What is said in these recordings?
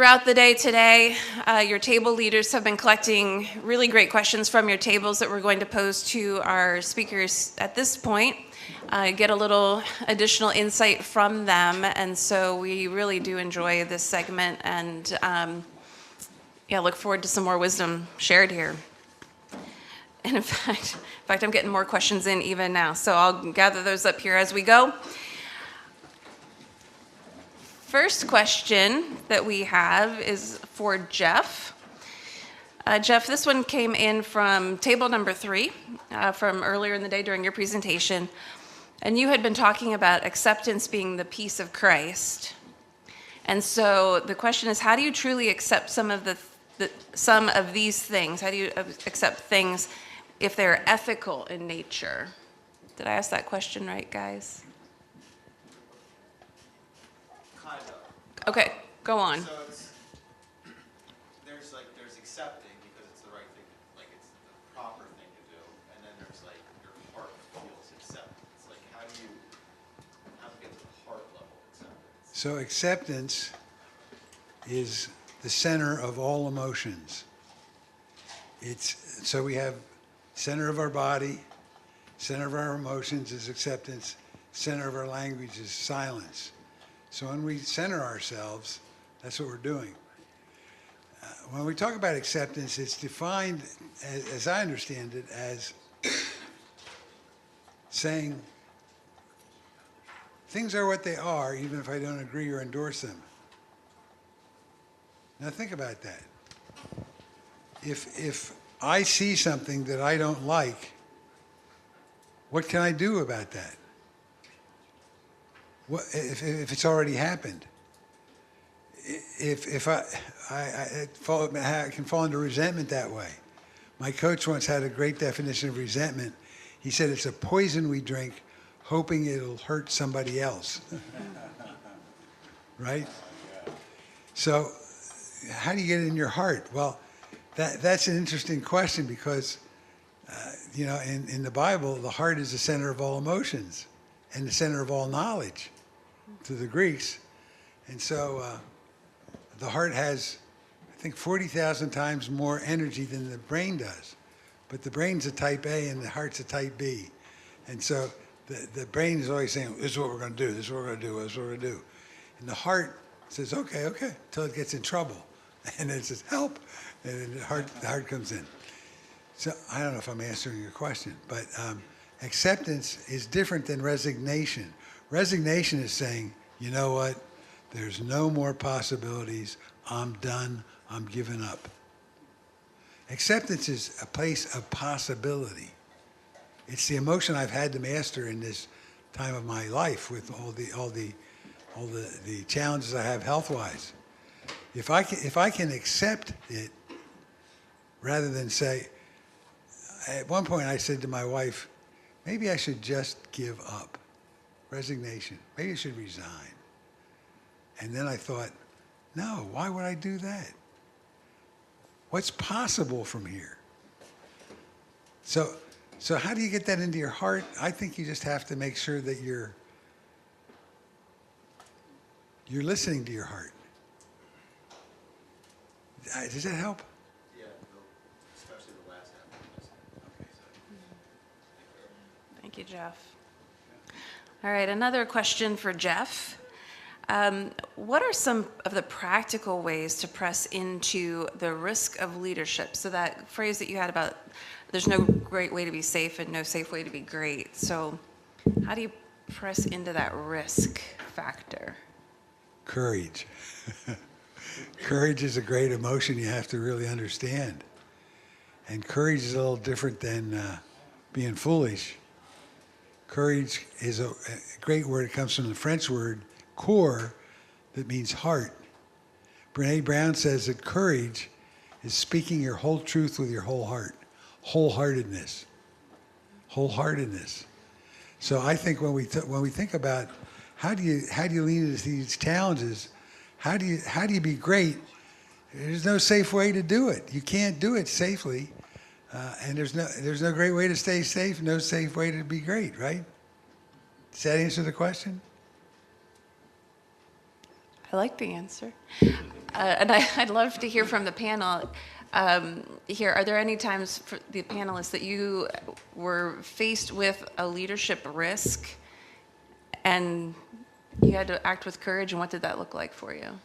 throughout the day today. Your table leaders have been collecting really great questions from your tables that we're going to pose to our speakers at this point. Get a little additional insight from them, and so we really do enjoy this segment, and look forward to some more wisdom shared here. And in fact, I'm getting more questions in even now, so I'll gather those up here as we go. First question that we have is for Jeff. Jeff, this one came in from table number 3 from earlier in the day during your presentation. And you had been talking about acceptance being the peace of Christ. And so the question is, how do you truly accept some of these things? How do you accept things if they're ethical in nature? Did I ask that question right, guys? Kind of. Okay, go on. So there's accepting because it's the right thing, like it's the proper thing to do, and then there's like your heart feels acceptance. Like how do you get to the heart level acceptance? So acceptance is the center of all emotions. So we have center of our body, center of our emotions is acceptance, center of our language is silence. So when we center ourselves, that's what we're doing. When we talk about acceptance, it's defined, as I understand it, as saying things are what they are, even if I don't agree or endorse them. Now think about that. If I see something that I don't like, what can I do about that? What, if it's already happened? If I can fall into resentment that way. My coach once had a great definition of resentment. He said it's a poison we drink hoping it'll hurt somebody else. Right? So how do you get it in your heart? Well, that's an interesting question because, in the Bible, the heart is the center of all emotions and the center of all knowledge to the Greeks. And so the heart has, I think, 40,000 times more energy than the brain does. But the brain's a type A and the heart's a type B. And so the brain is always saying, this is what we're going to do, this is what we're going to do, this is what we're going to do. And the heart says, okay, until it gets in trouble. And it says, help. And then the heart comes in. So I don't know if I'm answering your question, but acceptance is different than resignation. Resignation is saying, you know what, there's no more possibilities, I'm done, I'm giving up. Acceptance is a place of possibility. It's the emotion I've had to master in this time of my life with all the challenges I have health-wise. If I can accept it, rather than say, at one point I said to my wife, maybe I should just give up. Resignation. Maybe I should resign. And then I thought, no, why would I do that? What's possible from here? So how do you get that into your heart? I think you just have to make sure that you're listening to your heart. Does that help? Yeah, especially the last half. Okay, Thank you, Jeff. All right, another question for Jeff. What are some of the practical ways to press into the risk of leadership? So that phrase that you had about there's no great way to be safe and no safe way to be great. So how do you press into that risk factor? Courage. Courage is a great emotion you have to really understand. And courage is a little different than being foolish. Courage is a great word. It comes from the French word cœur, that means heart. Brené Brown says that courage is speaking your whole truth with your whole heart. Wholeheartedness. Wholeheartedness. So I think when we think about how do you lead into these challenges, how do you be great? There's no safe way to do it. You can't do it safely, and there's no great way to stay safe. No safe way to be great, right? Does that answer the question? I like the answer. I'd love to hear from the panel here. Are there any times for the panelists that you were faced with a leadership risk and you had to act with courage, and what did that look like for you?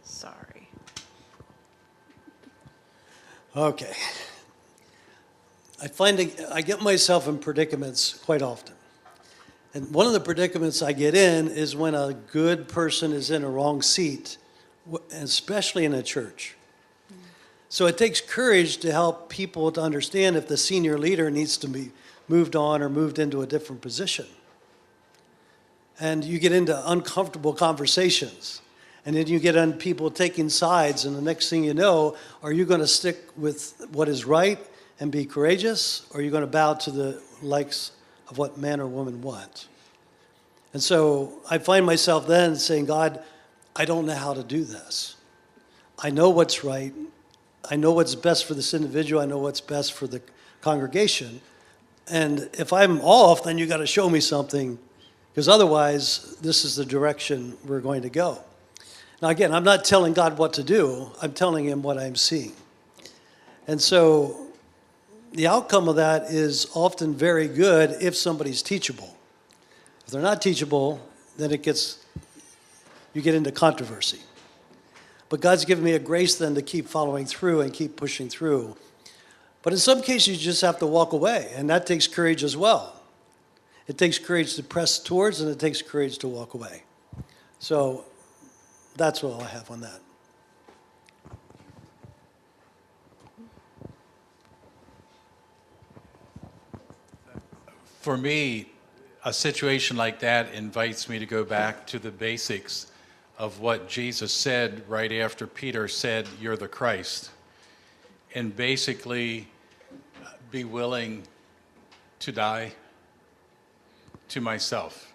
Sorry. Okay. I get myself in predicaments quite often. And one of the predicaments I get in is when a good person is in a wrong seat, especially in a church. So it takes courage to help people to understand if the senior leader needs to be moved on or moved into a different position. And you get into uncomfortable conversations. And then you get on people taking sides, and the next thing you know, are you going to stick with what is right and be courageous, or are you going to bow to the likes of what man or woman want? And so I find myself then saying, God, I don't know how to do this. I know what's right. I know what's best for this individual. I know what's best for the congregation. And if I'm off, then you got to show me something, because otherwise this is the direction we're going to go. Now, again, I'm not telling God what to do. I'm telling him what I'm seeing. And so the outcome of that is often very good if somebody's teachable. If they're not teachable, then you get into controversy. But God's given me a grace then to keep following through and keep pushing through. But in some cases, you just have to walk away, and that takes courage as well. It takes courage to press towards, and it takes courage to walk away. So that's what I have on that. For me, a situation like that invites me to go back to the basics of what Jesus said right after Peter said, "You're the Christ," and basically be willing to die to myself,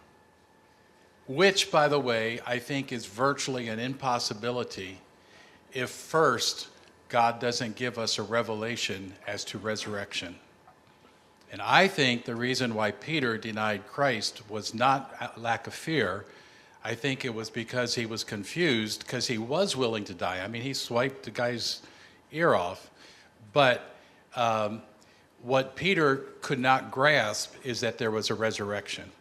which, by the way, I think is virtually an impossibility if first God doesn't give us a revelation as to resurrection. And I think the reason why Peter denied Christ was not lack of fear. I think it was because he was confused, because he was willing to die. I mean, he swiped the guy's ear off. But what Peter could not grasp is that there was a resurrection.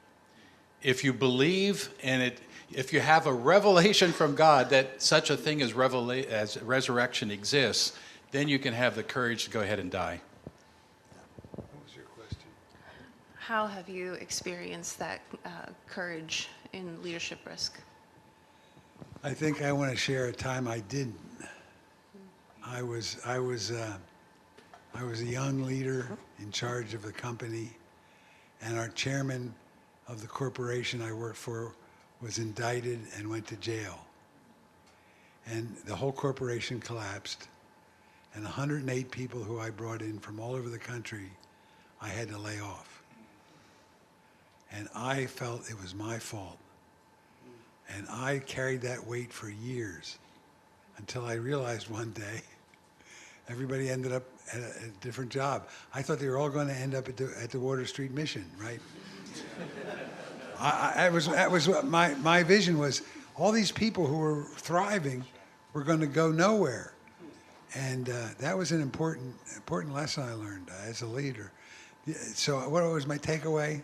If you believe if you have a revelation from God that such a thing as resurrection exists, then you can have the courage to go ahead and die. What was your question? How have you experienced that courage in leadership risk? I think I want to share a time I didn't. I was a young leader in charge of the company, and our chairman of the corporation I worked for was indicted and went to jail. And the whole corporation collapsed, and 108 people who I brought in from all over the country, I had to lay off. And I felt it was my fault. And I carried that weight for years until I realized one day everybody ended up at a different job. I thought they were all going to end up at the Water Street Mission, right? That was what my vision was. All these people who were thriving were going to go nowhere. And that was an important lesson I learned as a leader. So what was my takeaway? At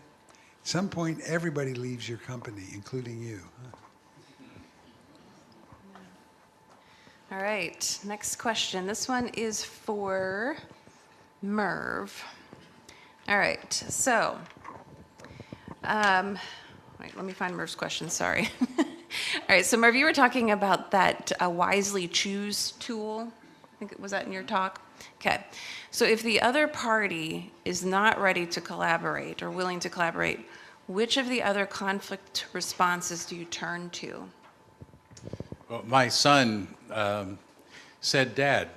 some point, everybody leaves your company, including you. All right, next question. This one is for Merv. All right, so, wait, let me find Merv's question, sorry. All right, so Merv, you were talking about that Wisely Choose tool. I think, was that in your talk? Okay, so if the other party is not ready to collaborate or willing to collaborate, which of the other conflict responses do you turn to? Well, my son said, "Dad,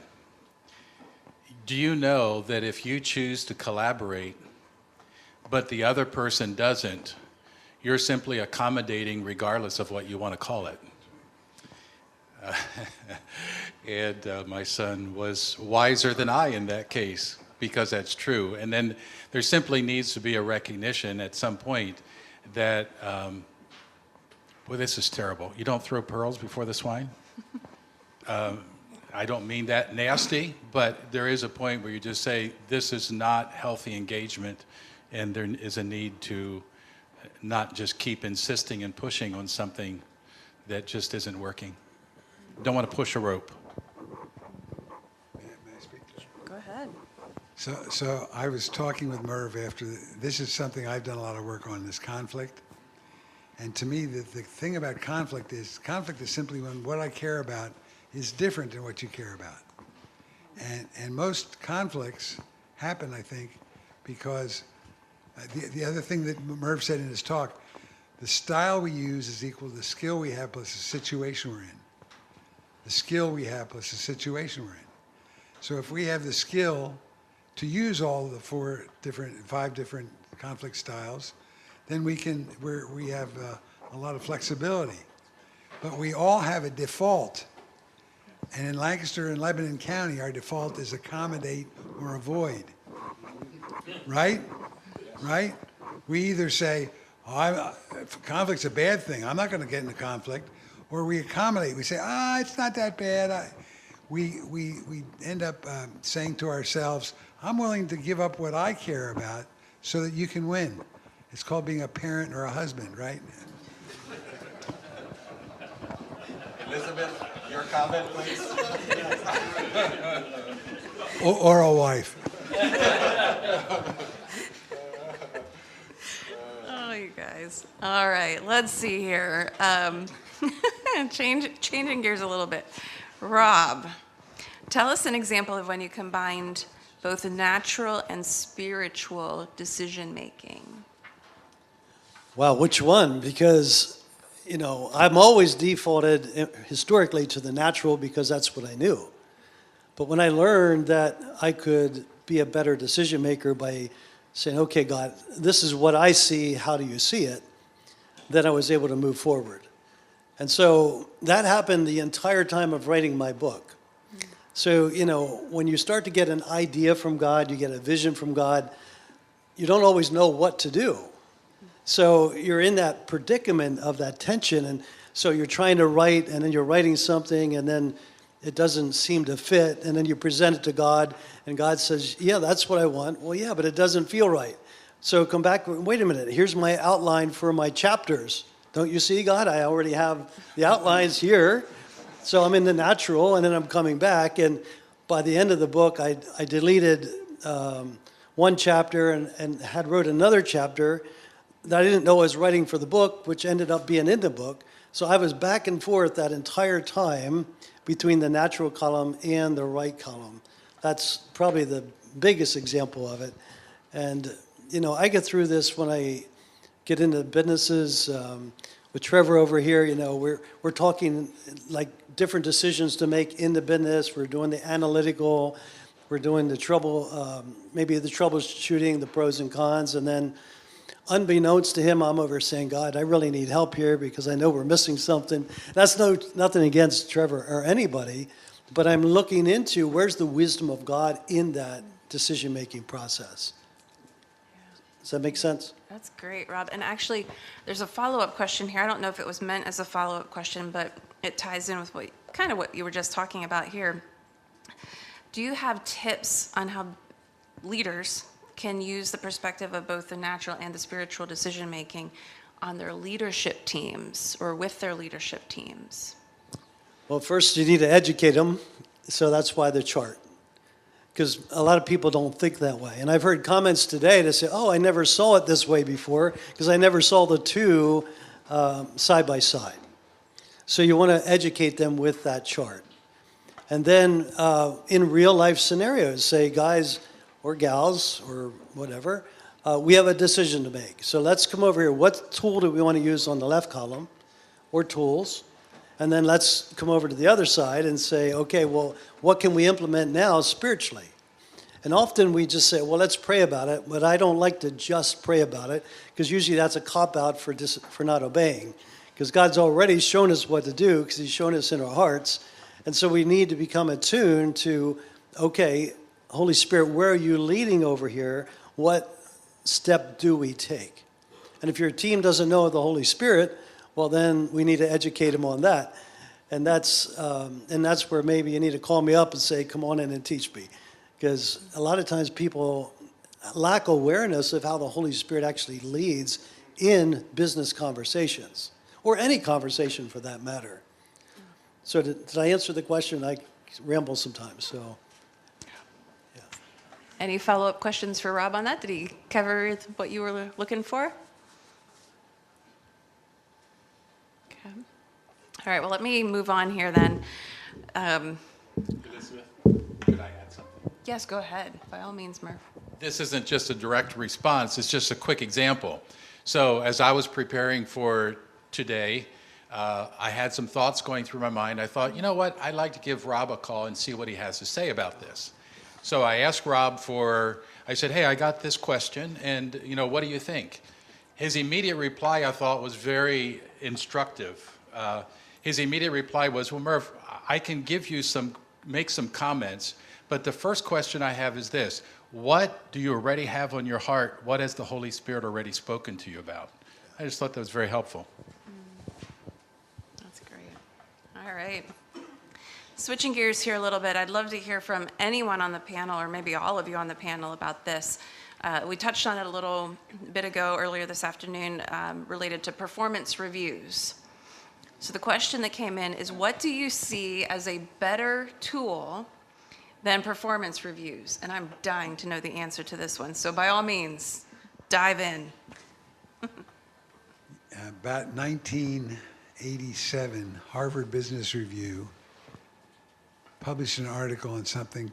do you know that if you choose to collaborate, but the other person doesn't, you're simply accommodating regardless of what you want to call it?" And my son was wiser than I in that case, because that's true. And then there simply needs to be a recognition at some point that Well, this is terrible. You don't throw pearls before the swine? I don't mean that nasty, but there is a point where you just say, this is not healthy engagement, and there is a need to not just keep insisting and pushing on something that just isn't working. Don't want to push a rope. May I speak to that? Go ahead. So I was talking with Merv after, this is something I've done a lot of work on, this conflict. And to me, the thing about conflict is simply when what I care about is different than what you care about. And most conflicts happen, I think, because the other thing that Merv said in his talk, the style we use is equal to the skill we have plus the situation we're in. The skill we have plus the situation we're in. So if we have the skill to use all the five different conflict styles, then we have a lot of flexibility. But we all have a default. And in Lancaster and Lebanon County, our default is accommodate or avoid. Right? Right? We either say, conflict's a bad thing, I'm not going to get into conflict, or we accommodate. We say, it's not that bad. We end up saying to ourselves, I'm willing to give up what I care about so that you can win. It's called being a parent or a husband, right? Elizabeth, your comment, please. Or a wife. Oh, you guys. All right, let's see here. Changing gears a little bit. Rob, tell us an example of when you combined both natural and spiritual decision-making. Wow, which one? Because, I'm always defaulted historically to the natural because that's what I knew. But when I learned that I could be a better decision maker by saying, okay, God, this is what I see, how do you see it? Then I was able to move forward. And so that happened the entire time of writing my book. So, when you start to get an idea from God, you get a vision from God, you don't always know what to do. So you're in that predicament of that tension, and so you're trying to write, and then you're writing something, and then it doesn't seem to fit, and then you present it to God, and God says, yeah, that's what I want. Well, yeah, but it doesn't feel right. So come back, wait a minute, here's my outline for my chapters. Don't you see, God? I already have the outlines here. So I'm in the natural, and then I'm coming back, and by the end of the book, I deleted one chapter and had wrote another chapter that I didn't know I was writing for the book, which ended up being in the book. So I was back and forth that entire time between the natural column and the right column. That's probably the biggest example of it. And, I get through this when I get into businesses. With Trevor over here, we're talking like different decisions to make in the business. We're doing the analytical, we're doing the maybe the troubleshooting, the pros and cons, and then unbeknownst to him, I'm over saying, God, I really need help here because I know we're missing something. That's nothing against Trevor or anybody, but I'm looking into where's the wisdom of God in that decision-making process. Does that make sense? That's great, Rob. And actually, there's a follow-up question here. I don't know if it was meant as a follow-up question, but it ties in with what you were just talking about here. Do you have tips on how leaders can use the perspective of both the natural and the spiritual decision-making on their leadership teams or with their leadership teams? Well, first you need to educate them, so that's why the chart. Because a lot of people don't think that way. And I've heard comments today that say, I never saw it this way before because I never saw the two side by side. So you want to educate them with that chart. And then in real life scenarios, say, guys or gals or whatever, we have a decision to make. So let's come over here. What tool do we want to use on the left column or tools? And then let's come over to the other side and say, okay, well, what can we implement now spiritually? And often we just say, well, let's pray about it, but I don't like to just pray about it because usually that's a cop-out for not obeying because God's already shown us what to do because he's shown us in our hearts. And so we need to become attuned to, okay, Holy Spirit, where are you leading over here? What step do we take? And if your team doesn't know the Holy Spirit, well, then we need to educate them on that. And that's where maybe you need to call me up and say, come on in and teach me. Because a lot of times people lack awareness of how the Holy Spirit actually leads in business conversations, or any conversation for that matter. So did I answer the question? I ramble sometimes, so. Any follow-up questions for Rob on that? Did he cover what you were looking for? Okay. All right, well, let me move on here then. Elizabeth, could I add something? Yes, go ahead, by all means, Murph. This isn't just a direct response, it's just a quick example. So as I was preparing for today, I had some thoughts going through my mind. I thought, you know what, I'd like to give Rob a call and see what he has to say about this. So I asked Rob I said, hey, I got this question, and what do you think? His immediate reply, I thought, was very instructive. His immediate reply was, well, Murph, I can make some comments, but the first question I have is this: what do you already have on your heart? What has the Holy Spirit already spoken to you about? I just thought that was very helpful. That's great. All right. Switching gears here a little bit, I'd love to hear from anyone on the panel, or maybe all of you on the panel, about this. We touched on it a little bit ago earlier this afternoon, related to performance reviews. So the question that came in is, what do you see as a better tool than performance reviews? And I'm dying to know the answer to this one. So by all means, dive in. About 1987, Harvard Business Review published an article on something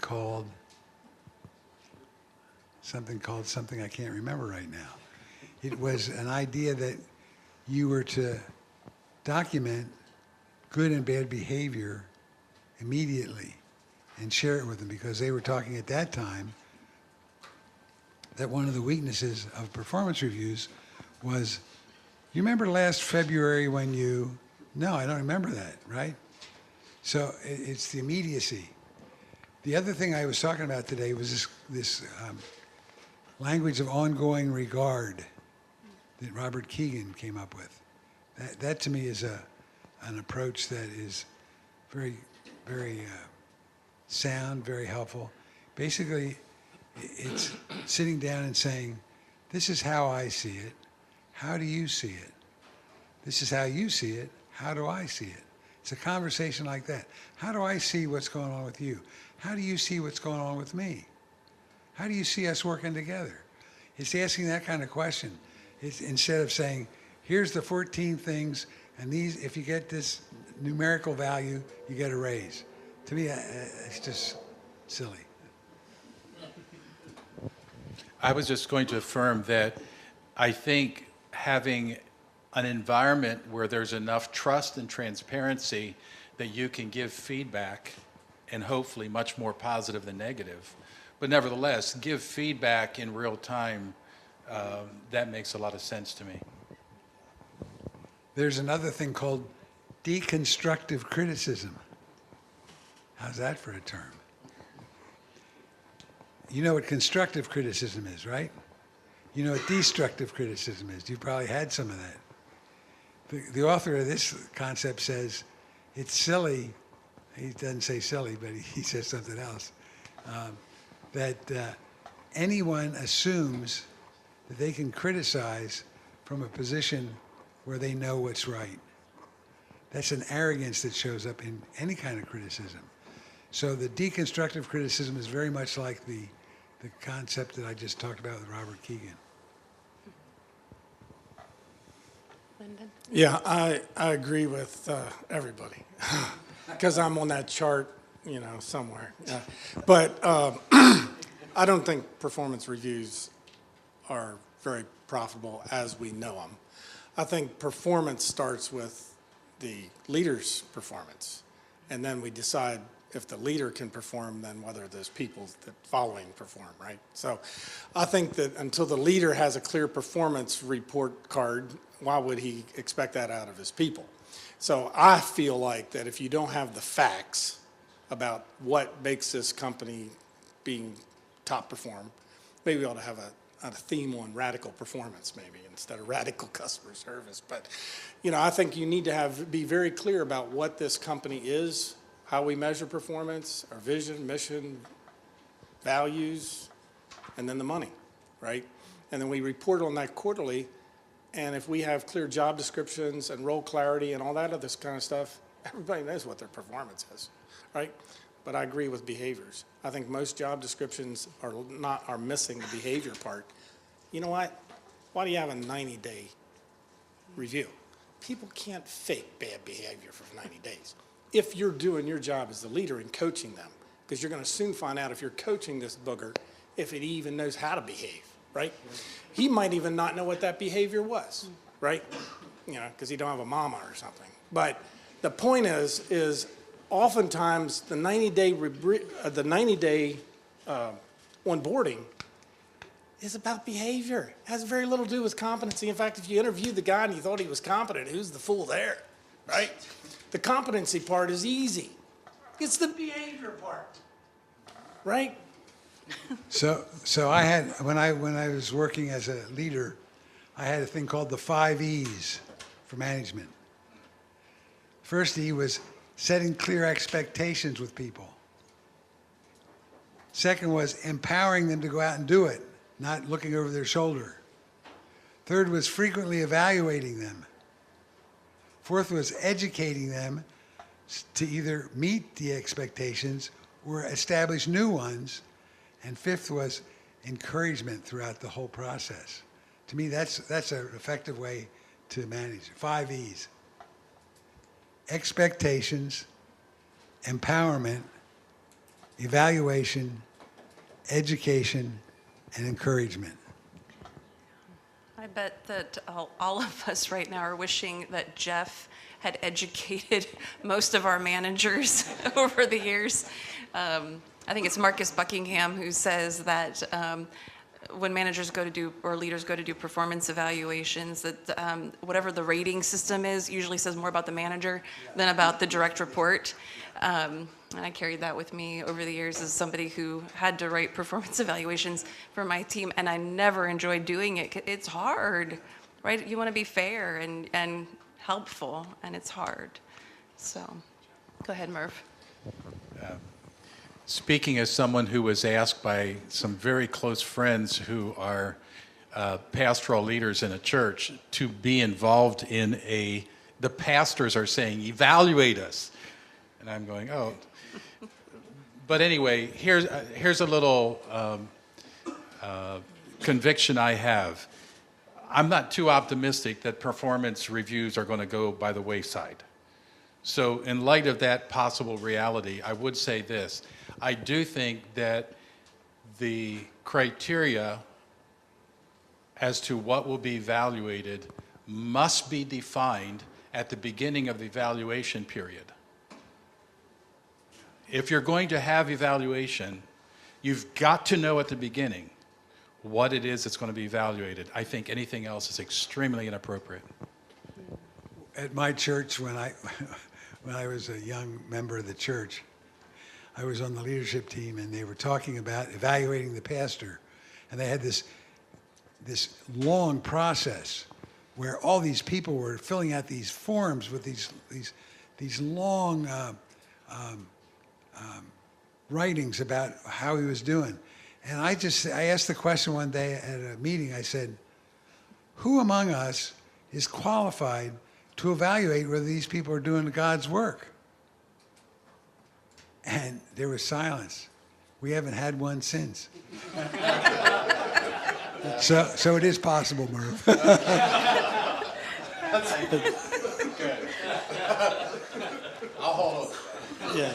I can't remember right now. It was an idea that you were to document good and bad behavior immediately and share it with them, because they were talking at that time that one of the weaknesses of performance reviews was, you remember last February when no, I don't remember that, right? So it's the immediacy. The other thing I was talking about today was this language of ongoing regard that Robert Keegan came up with. That to me is an approach that is very, very sound, very helpful. Basically, it's sitting down and saying, this is how I see it. How do you see it? This is how you see it. How do I see it? It's a conversation like that. How do I see what's going on with you? How do you see what's going on with me? How do you see us working together? It's asking that kind of question. It's, instead of saying, here's the 14 things, and these, if you get this numerical value, you get a raise. To me, it's just silly. I was just going to affirm that I think having an environment where there's enough trust and transparency that you can give feedback, and hopefully much more positive than negative, but nevertheless, give feedback in real time, that makes a lot of sense to me. There's another thing called deconstructive criticism. How's that for a term? You know what constructive criticism is, right? You know what destructive criticism is. You probably had some of that. The author of this concept says it's silly. He doesn't say silly, but he says something else. That anyone assumes that they can criticize from a position where they know what's right. That's an arrogance that shows up in any kind of criticism. So the deconstructive criticism is very much like the concept that I just talked about with Robert Keegan. Lyndon? Yeah, I agree with everybody because I'm on that chart, somewhere. But I don't think performance reviews are very profitable as we know them. I think performance starts with the leader's performance, and then we decide if the leader can perform, then whether those people that following perform, right? So I think that until the leader has a clear performance report card, why would he expect that out of his people? So I feel like that if you don't have the facts about what makes this company being top perform, maybe we ought to have a theme on radical performance maybe instead of radical customer service. But, I think you need to be very clear about what this company is, how we measure performance, our vision, mission, values, and then the money, right? And then we report on that quarterly. And if we have clear job descriptions and role clarity and all that other kind of stuff, everybody knows what their performance is, right? But I agree with behaviors. I think most job descriptions are missing the behavior part. You know what? Why do you have a 90-day review? People can't fake bad behavior for 90 days. If you're doing your job as the leader and coaching them, because you're going to soon find out if you're coaching this booger, if it even knows how to behave, right? He might even not know what that behavior was, right? Because he don't have a mama or something. But the point is oftentimes the 90-day onboarding is about behavior. It has very little to do with competency. In fact, if you interviewed the guy and you thought he was competent, who's the fool there, right? The competency part is easy. It's the behavior part, right? So I had, when I was working as a leader, I had a thing called the 5 E's for management. First E was setting clear expectations with people. Second was empowering them to go out and do it, not looking over their shoulder. Third was frequently evaluating them. Fourth was educating them to either meet the expectations or establish new ones. And fifth was encouragement throughout the whole process. To me, that's an effective way to manage. 5 E's. Expectations, empowerment, evaluation, education, and encouragement. I bet that all of us right now are wishing that Jeff had educated most of our managers over the years. I think it's Marcus Buckingham who says that when managers go to do, or leaders go to do performance evaluations, that whatever the rating system is usually says more about the manager than about the direct report. And I carried that with me over the years as somebody who had to write performance evaluations for my team, and I never enjoyed doing it. It's hard, right? You want to be fair and helpful, and it's hard. So, go ahead, Merv. Speaking as someone who was asked by some very close friends who are pastoral leaders in a church to be involved in the pastors are saying, evaluate us. And I'm going, oh. But anyway, here's a little conviction I have. I'm not too optimistic that performance reviews are going to go by the wayside. So in light of that possible reality, I would say this. I do think that the criteria as to what will be evaluated must be defined at the beginning of the evaluation period. If you're going to have evaluation, you've got to know at the beginning what it is that's going to be evaluated. I think anything else is extremely inappropriate. At my church, when I was a young member of the church, I was on the leadership team, and they were talking about evaluating the pastor. And they had this long process where all these people were filling out these forms with these long writings about how he was doing. And I asked the question one day at a meeting. I said, who among us is qualified to evaluate whether these people are doing God's work? And there was silence. We haven't had one since. So it is possible, Merv. I'll hold on. Yeah,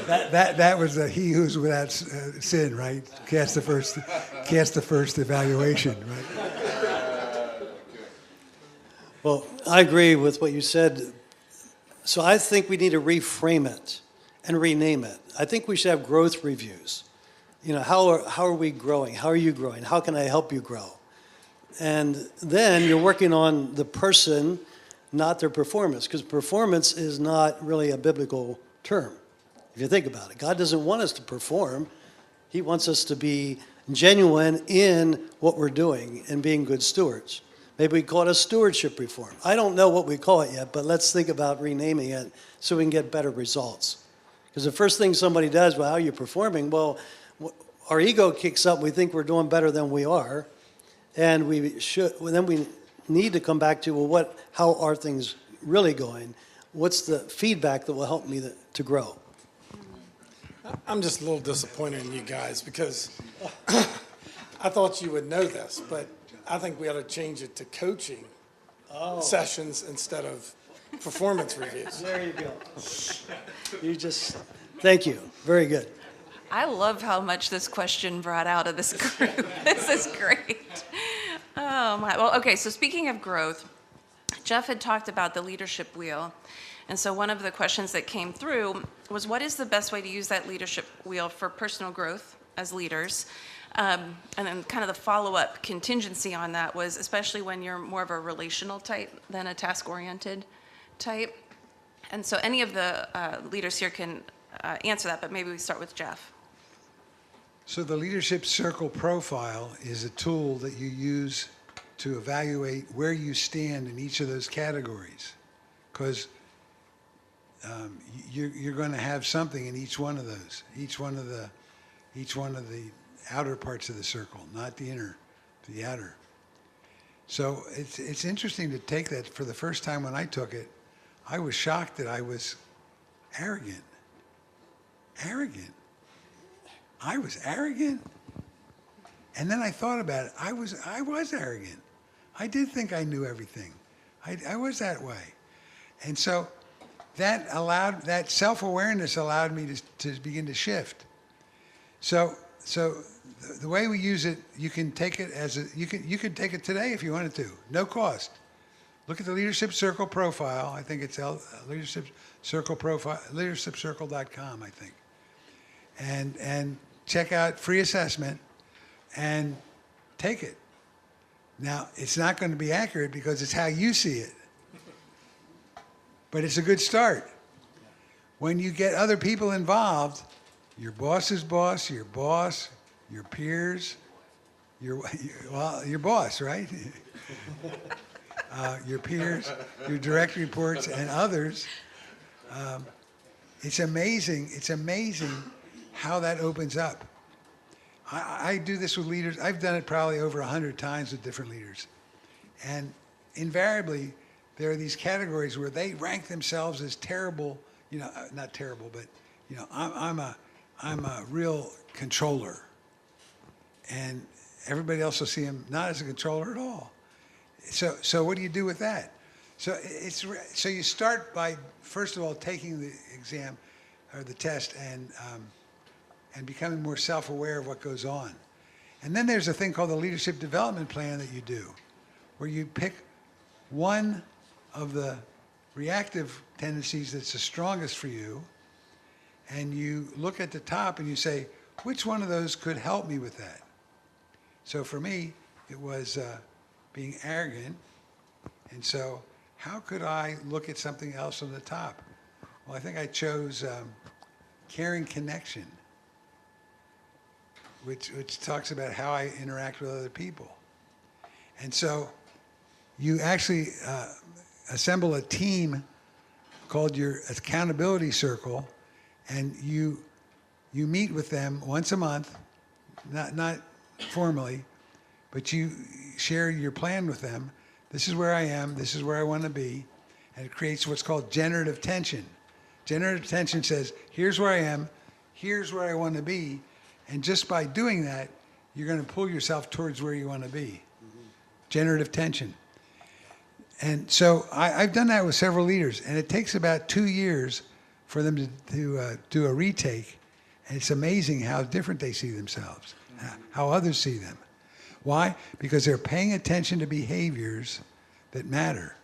that was he who's without sin, right? Cast the first evaluation, right? Well, I agree with what you said. So I think we need to reframe it and rename it. I think we should have growth reviews. How are we growing? How are you growing? How can I help you grow? And then you're working on the person, not their performance, because performance is not really a biblical term, if you think about it. God doesn't want us to perform. He wants us to be genuine in what we're doing and being good stewards. Maybe we call it a stewardship reform. I don't know what we call it yet, but let's think about renaming it so we can get better results. Because the first thing somebody does, well, how are you performing? Well, our ego kicks up. We think we're doing better than we are. And then we need to come back to, well, how are things really going? What's the feedback that will help me to grow? I'm just a little disappointed in you guys because I thought you would know this, but I think we ought to change it to coaching sessions instead of performance reviews. There you go. Thank you. Very good. I love how much this question brought out of this group. This is great. Oh my, well, okay, so speaking of growth, Jeff had talked about the leadership wheel. And so one of the questions that came through was, what is the best way to use that leadership wheel for personal growth as leaders? And then kind of the follow-up contingency on that was, especially when you're more of a relational type than a task-oriented type. And so any of the leaders here can answer that, but maybe we start with Jeff. So the Leadership Circle Profile is a tool that you use to evaluate where you stand in each of those categories. Because you're going to have something in each one of those, each one of the outer parts of the circle, not the inner, the outer. So it's interesting to take that. For the first time when I took it, I was shocked that I was arrogant. Arrogant. I was arrogant. And then I thought about it. I was arrogant. I did think I knew everything. I was that way. And so that self-awareness allowed me to begin to shift. So the way we use it, you can take it you could take it today if you wanted to, no cost. Look at the Leadership Circle profile. I think it's Leadership Circle profile, leadershipcircle.com, I think. And check out free assessment and take it. Now, it's not going to be accurate because it's how you see it. But it's a good start. When you get other people involved, your boss's boss, your peers, your boss, right? Your peers, your direct reports, and others. It's amazing how that opens up. I do this with leaders. I've done it probably over 100 times with different leaders. And invariably, there are these categories where they rank themselves as terrible, not terrible, but, I'm a real controller. And everybody else will see him not as a controller at all. So what do you do with that? So you start by, first of all, taking the exam or the test and becoming more self-aware of what goes on. And then there's a thing called the leadership development plan that you do, where you pick one of the reactive tendencies that's the strongest for you, and you look at the top and you say, which one of those could help me with that? So for me, it was being arrogant. And so how could I look at something else on the top? Well, I think I chose caring connection, which talks about how I interact with other people. And so you actually assemble a team called your accountability circle, and you meet with them once a month, not formally, but you share your plan with them. This is where I am, this is where I want to be, and it creates what's called generative tension. Generative tension says, here's where I am, here's where I want to be, and just by doing that, you're going to pull yourself towards where you want to be. Generative tension. And so I've done that with several leaders, and it takes about 2 years for them to do a retake, and it's amazing how different they see themselves, how others see them. Why? Because they're paying attention to behaviors that matter,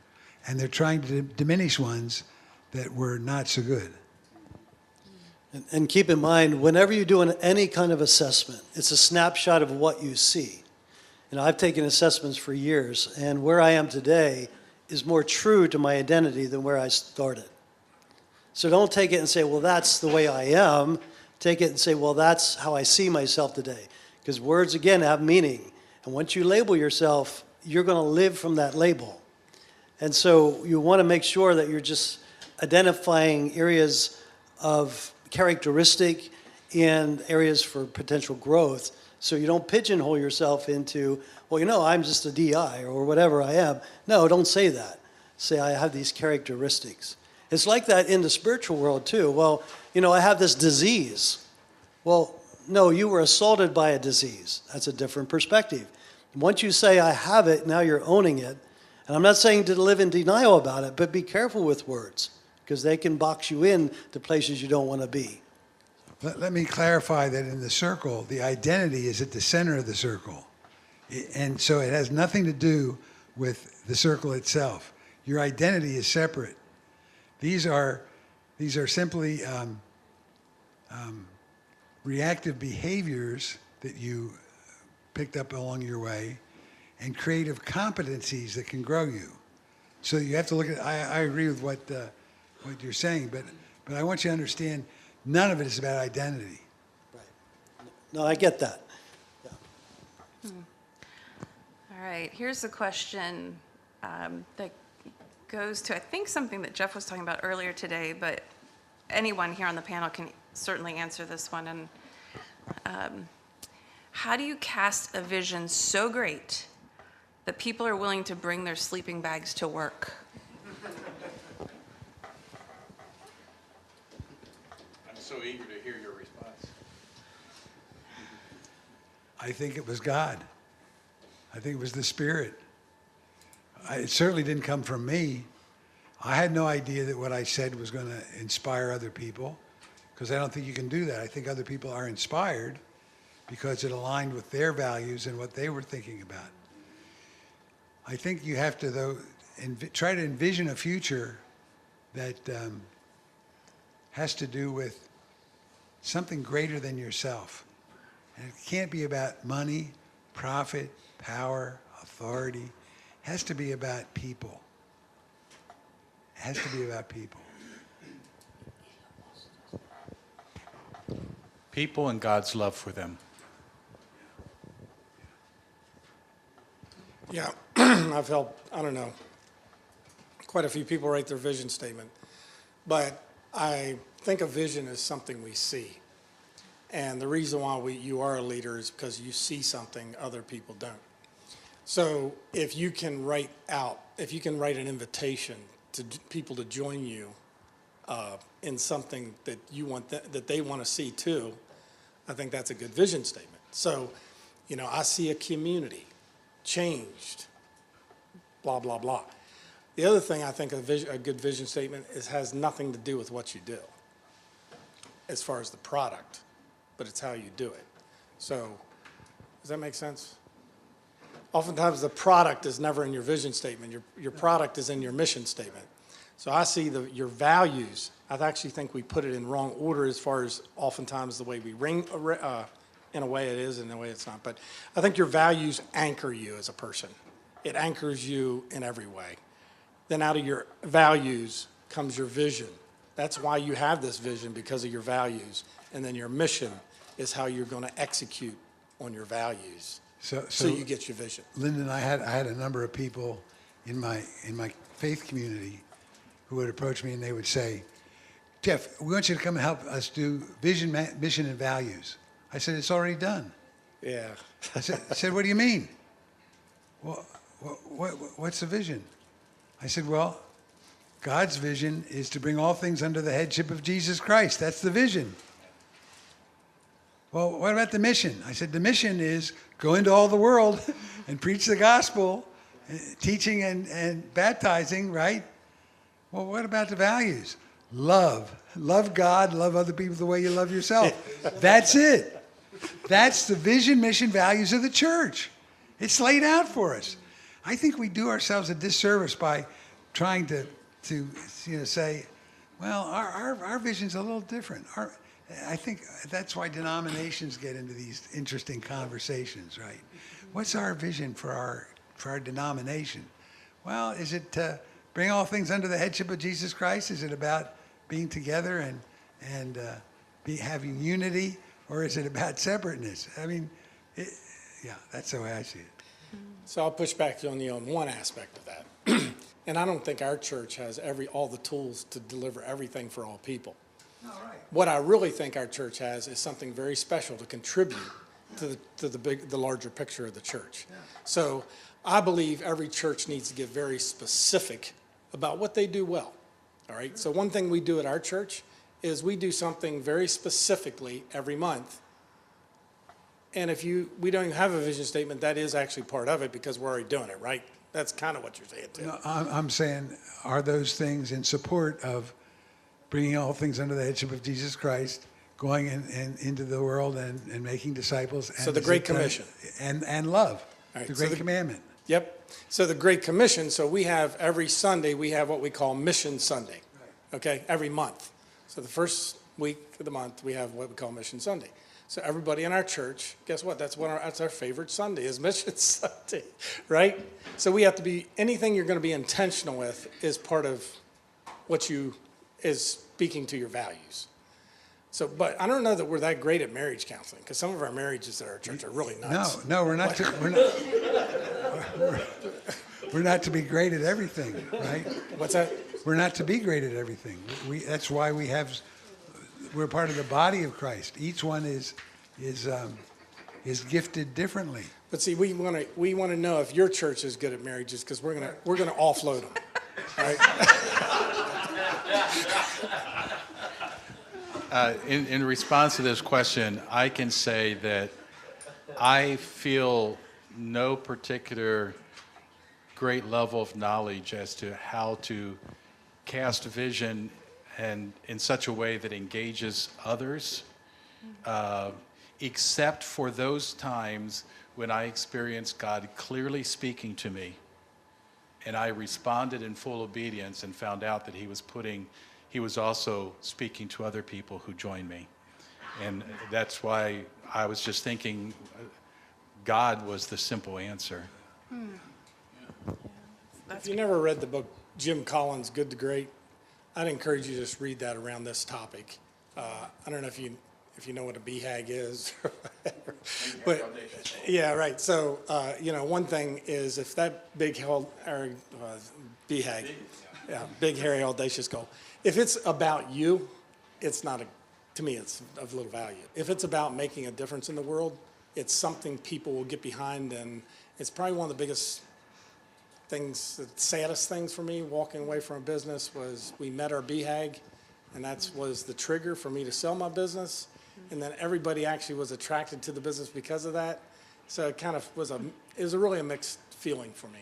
and they're trying to diminish ones that were not so good. And keep in mind, whenever you're doing any kind of assessment, it's a snapshot of what you see. I've taken assessments for years, and where I am today is more true to my identity than where I started. So don't take it and say, well, that's the way I am. Take it and say, well, that's how I see myself today. Because words, again, have meaning. And once you label yourself, you're going to live from that label. And so you want to make sure that you're just identifying areas of characteristic and areas for potential growth, so you don't pigeonhole yourself into, well, I'm just a DI or whatever I am. No, don't say that. Say, I have these characteristics. It's like that in the spiritual world too. Well, I have this disease. Well, no, you were assaulted by a disease. That's a different perspective. Once you say, I have it, now you're owning it. And I'm not saying to live in denial about it, but be careful with words, because they can box you in to places you don't want to be. Let me clarify that in the circle, the identity is at the center of the circle. And so it has nothing to do with the circle itself. Your identity is separate. These are simply reactive behaviors that you picked up along your way, and creative competencies that can grow you. So you have to look at, I agree with what you're saying, but I want you to understand, none of it is about identity. Right. No, I get that. Yeah. All right, here's a question that goes to, I think, something that Jeff was talking about earlier today, but anyone here on the panel can certainly answer this one. And how do you cast a vision so great that people are willing to bring their sleeping bags to work? I'm so eager to hear your response. I think it was God. I think it was the Spirit. It certainly didn't come from me. I had no idea that what I said was going to inspire other people, because I don't think you can do that. I think other people are inspired because it aligned with their values and what they were thinking about. I think you have to, though, try to envision a future that has to do with something greater than yourself. And it can't be about money, profit, power, authority. It has to be about people. It has to be about people. People and God's love for them. Yeah, I've helped, quite a few people write their vision statement. But I think a vision is something we see. And the reason why you are a leader is because you see something other people don't. So if you can write an invitation to people to join you in something that you want that they want to see too, I think that's a good vision statement. So, I see a community changed, blah, blah, blah. The other thing I think a good vision statement has nothing to do with what you do as far as the product, but it's how you do it. So, does that make sense? Oftentimes the product is never in your vision statement. Your product is in your mission statement. So I see your values. I actually think we put it in wrong order as far as oftentimes the way we ring, in a way it is, in a way it's not. But I think your values anchor you as a person. It anchors you in every way. Then out of your values comes your vision. That's why you have this vision, because of your values. And then your mission is how you're going to execute on your values. So you get your vision. Lyndon, I had a number of people in my faith community who would approach me and they would say, Jeff, we want you to come and help us do vision, mission, and values. I said, it's already done. Yeah. I said, what do you mean? Well, what's the vision? I said, well, God's vision is to bring all things under the headship of Jesus Christ. That's the vision. Well, what about the mission? I said, the mission is go into all the world and preach the gospel, teaching and baptizing, right? Well, what about the values? Love. Love God, love other people the way you love yourself. That's it. That's the vision, mission, values of the church. It's laid out for us. I think we do ourselves a disservice by trying to say, well, our vision's a little different. I think that's why denominations get into these interesting conversations, right? What's our vision for our denomination? Well, is it to bring all things under the headship of Jesus Christ? Is it about being together and having unity, or is it about separateness? I mean, Yeah, that's the way I see it. So I'll push back on you on one aspect of that. And I don't think our church has all the tools to deliver everything for all people. What I really think our church has is something very special to contribute to the larger picture of the church. So I believe every church needs to get very specific about what they do well. All right. So one thing we do at our church is we do something very specifically every month. And if we don't have a vision statement, that is actually part of it because we're already doing it, right? That's kind of what you're saying too. No, I'm saying, are those things in support of bringing all things under the headship of Jesus Christ, going into the world and making disciples? And So the Great Commission. And love, All right, the so Great Commandment. Yep. So the Great Commission, so we have every Sunday, we have what we call Mission Sunday, okay, every month. So the first week of the month, we have what we call Mission Sunday. So everybody in our church, guess what? That's our favorite Sunday is Mission Sunday, right? So we have to be, anything you're going to be intentional with is part of what is speaking to your values. So, but I don't know that we're that great at marriage counseling because some of our marriages at our church are really nuts. No, we're not. We're not to be great at everything, right? What's that? We're not to be great at everything. That's why we're part of the body of Christ. Each one is gifted differently. But see, we want to know if your church is good at marriages because we're gonna offload them. Right? In response to this question, I can say that I feel no particular great level of knowledge as to how to cast vision and in such a way that engages others, except for those times when I experienced God clearly speaking to me, and I responded in full obedience and found out that he was also speaking to other people who joined me. And that's why I was just thinking God was the simple answer. If you never read the book Jim Collins, Good to Great, I'd encourage you to just read that around this topic. I don't know if you know what a BHAG is, or whatever. But yeah, right. So one thing is if that big BHAG, big hairy audacious goal, if it's about you, it's not to me it's of little value. If it's about making a difference in the world, it's something people will get behind, and it's probably one of the biggest things, the saddest things for me walking away from a business was we met our BHAG, and that was the trigger for me to sell my business. And then everybody actually was attracted to the business because of that. So it kind of was really a mixed feeling for me.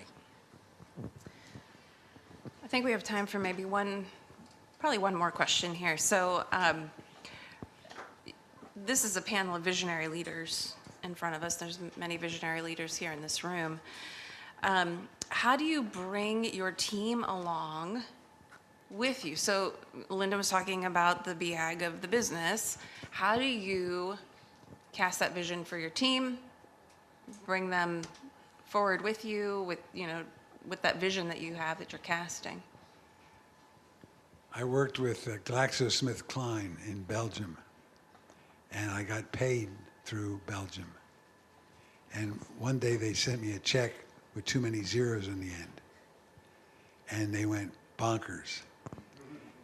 I think we have time for maybe probably one more question here. So this is a panel of visionary leaders in front of us. There's many visionary leaders here in this room. How do you bring your team along with you? So Linda was talking about the BHAG of the business. How do you cast that vision for your team, bring them forward with you, with that vision that you have that you're casting? I worked with GlaxoSmithKline in Belgium, and I got paid through Belgium. And one day they sent me a check with too many zeros in the end. And they went bonkers.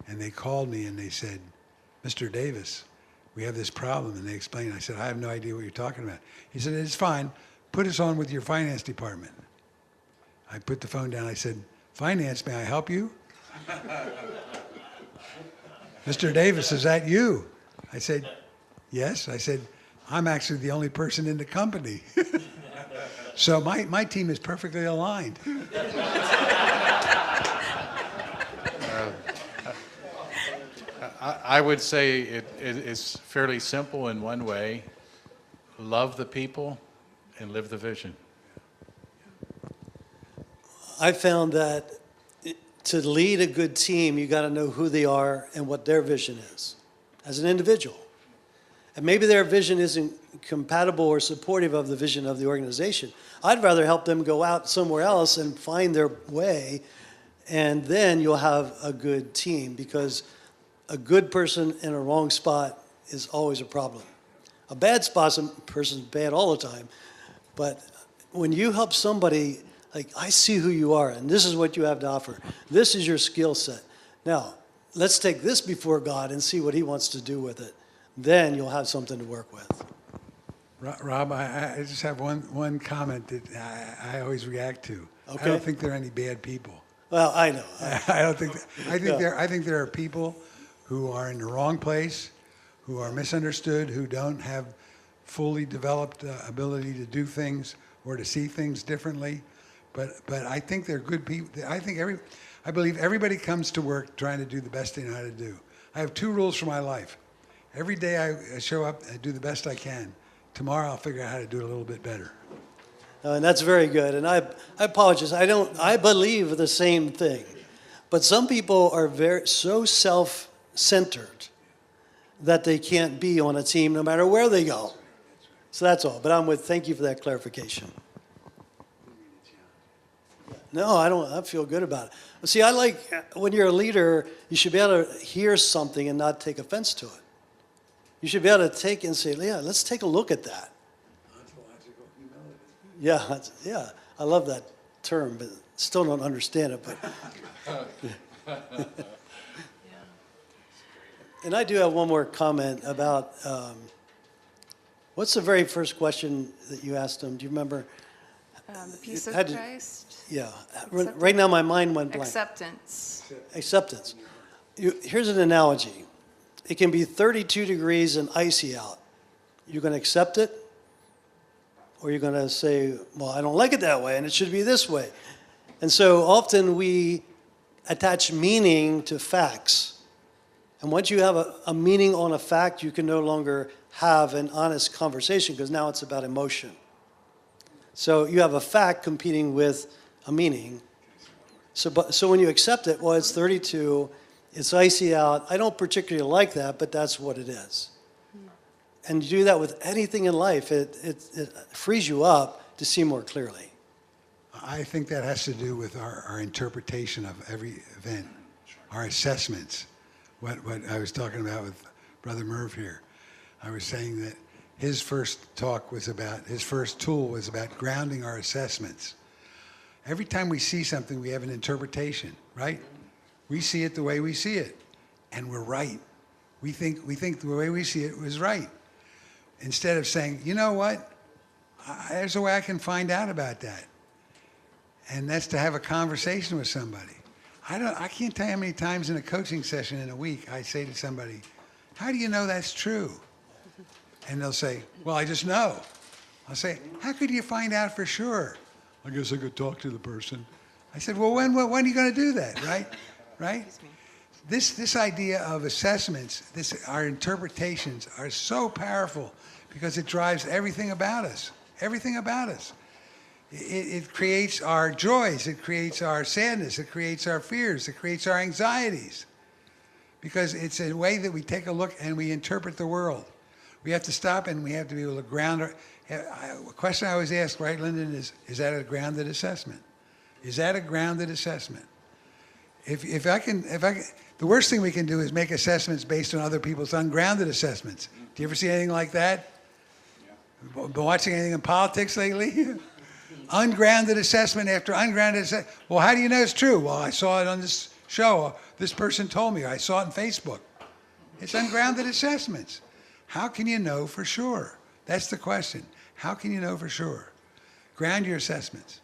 And they called me and they said, Mr. Davis, we have this problem. And they explained. I said, I have no idea what you're talking about. He said, it's fine. Put us on with your finance department. I put the phone down. I said, finance, may I help you? Mr. Davis, is that you? I said, yes. I said, I'm actually the only person in the company. So my team is perfectly aligned. I would say it's fairly simple in one way. Love the people and live the vision. I found that to lead a good team, you got to know who they are and what their vision is as an individual. And maybe their vision isn't compatible or supportive of the vision of the organization. I'd rather help them go out somewhere else and find their way, and then you'll have a good team, because a good person in a wrong spot is always a problem. A bad person's bad all the time. But when you help somebody, like, I see who you are, and this is what you have to offer. This is your skill set. Now, let's take this before God and see what he wants to do with it. Then you'll have something to work with. Rob, I just have one comment that I always react to. Okay. I don't think there are any bad people. Well, I know. I don't think. Yeah. I think there are people who are in the wrong place, who are misunderstood, who don't have fully developed ability to do things or to see things differently. But I think they're good people. I believe everybody comes to work trying to do the best they know how to do. I have 2 rules for my life. Every day I show up and do the best I can. Tomorrow I'll figure out how to do it a little bit better. And that's very good. And I apologize. I believe the same thing. But some people are so self-centered that they can't be on a team no matter where they go. So that's all. But thank you for that clarification. No, I don't. I feel good about it. See, I like when you're a leader, you should be able to hear something and not take offense to it. You should be able to take and say, yeah, let's take a look at that. Yeah, yeah. I love that term, but still don't understand it. But And I do have one more comment about what's the very first question that you asked him? Do you remember? The peace of Had to- Christ. Yeah. Right now, my mind went blank. Acceptance. Acceptance. Here's an analogy. It can be 32 degrees and icy out. You're going to accept it? Or you're going to say, well, I don't like it that way, and it should be this way. And so often we attach meaning to facts. And once you have a meaning on a fact, you can no longer have an honest conversation because now it's about emotion. So you have a fact competing with a meaning. So when you accept it, well, it's 32, it's icy out. I don't particularly like that, but that's what it is. And you do that with anything in life, it frees you up to see more clearly. I think that has to do with our interpretation of every event, our assessments. What I was talking about with Brother Merv here. I was saying that his first tool was about grounding our assessments. Every time we see something, we have an interpretation, right? We see it the way we see it, and we're right. We think the way we see it was right. Instead of saying, you know what, there's a way I can find out about that. And that's to have a conversation with somebody. I can't tell you how many times in a coaching session in a week I say to somebody, how do you know that's true? And they'll say, well, I just know. I'll say, how could you find out for sure? I guess I could talk to the person. I said, well, when are you going to do that, right? Right? This idea of assessments, our interpretations are so powerful because it drives everything about us. Everything about us. It creates our joys, it creates our sadness, it creates our fears, it creates our anxieties. Because it's a way that we take a look and we interpret the world. We have to stop and we have to be able to ground our... A question I always ask, right, Lyndon, is that a grounded assessment? Is that a grounded assessment? If I can, the worst thing we can do is make assessments based on other people's ungrounded assessments. Do you ever see anything like that? Yeah. Been watching anything in politics lately? Ungrounded assessment after ungrounded assessment. Well, how do you know it's true? Well, I saw it on this show. This person told me. I saw it on Facebook. It's ungrounded assessments. How can you know for sure? That's the question. How can you know for sure? Ground your assessments.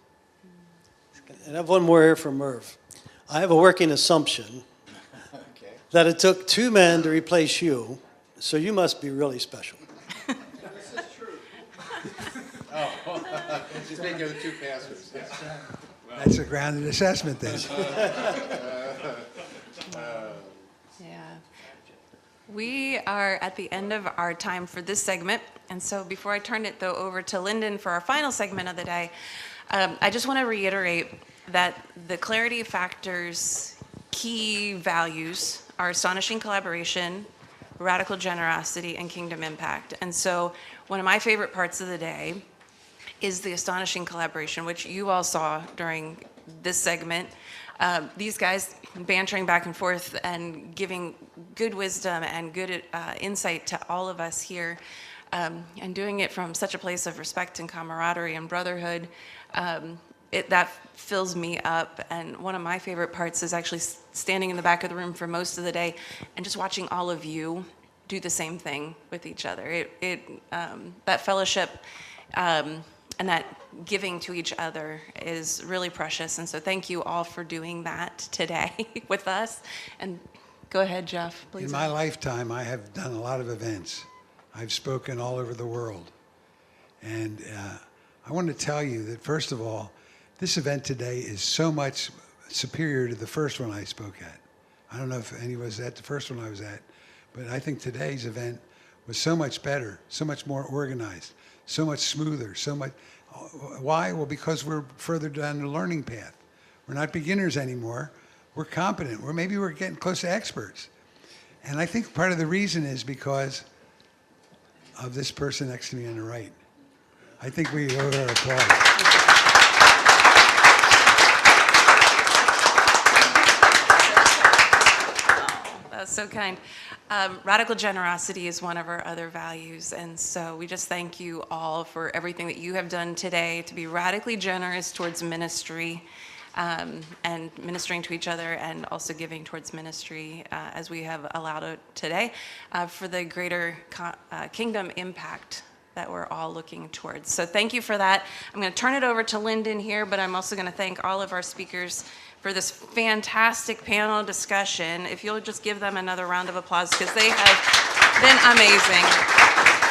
And I have one more here from Merv. I have a working assumption that it took 2 men to replace you, so you must be really special. This is true. She's making the 2 pastors. Yes. That's a grounded assessment then. Yeah. We are at the end of our time for this segment. And so before I turn it, though, over to Lyndon for our final segment of the day, I just want to reiterate that the Clarity Factor's key values are astonishing collaboration, radical generosity, and kingdom impact. And so one of my favorite parts of the day is the astonishing collaboration, which you all saw during this segment. These guys bantering back and forth and giving good wisdom and good insight to all of us here. and doing it from such a place of respect and camaraderie and brotherhood. That fills me up. And one of my favorite parts is actually standing in the back of the room for most of the day and just watching all of you do the same thing with each other. That fellowship and that giving to each other is really precious. And so thank you all for doing that today with us. And go ahead, Jeff, please. In my lifetime, I have done a lot of events. I've spoken all over the world. And I want to tell you that, first of all, this event today is so much superior to the first one I spoke at. I don't know if any was at the first one I was at, but I think today's event was so much better, so much more organized, so much smoother, so much. Why? Well, because we're further down the learning path. We're not beginners anymore. We're competent. Maybe we're getting close to experts. And I think part of the reason is because of this person next to me on the right. I think we owe her applause. That's so kind. Radical generosity is one of our other values, and so we just thank you all for everything that you have done today to be radically generous towards ministry and ministering to each other, and also giving towards ministry as we have allowed it today for the greater kingdom impact that we're all looking towards. So thank you for that. I'm going to turn it over to Lyndon here, but I'm also going to thank all of our speakers for this fantastic panel discussion. If you'll just give them another round of applause, because they have been amazing.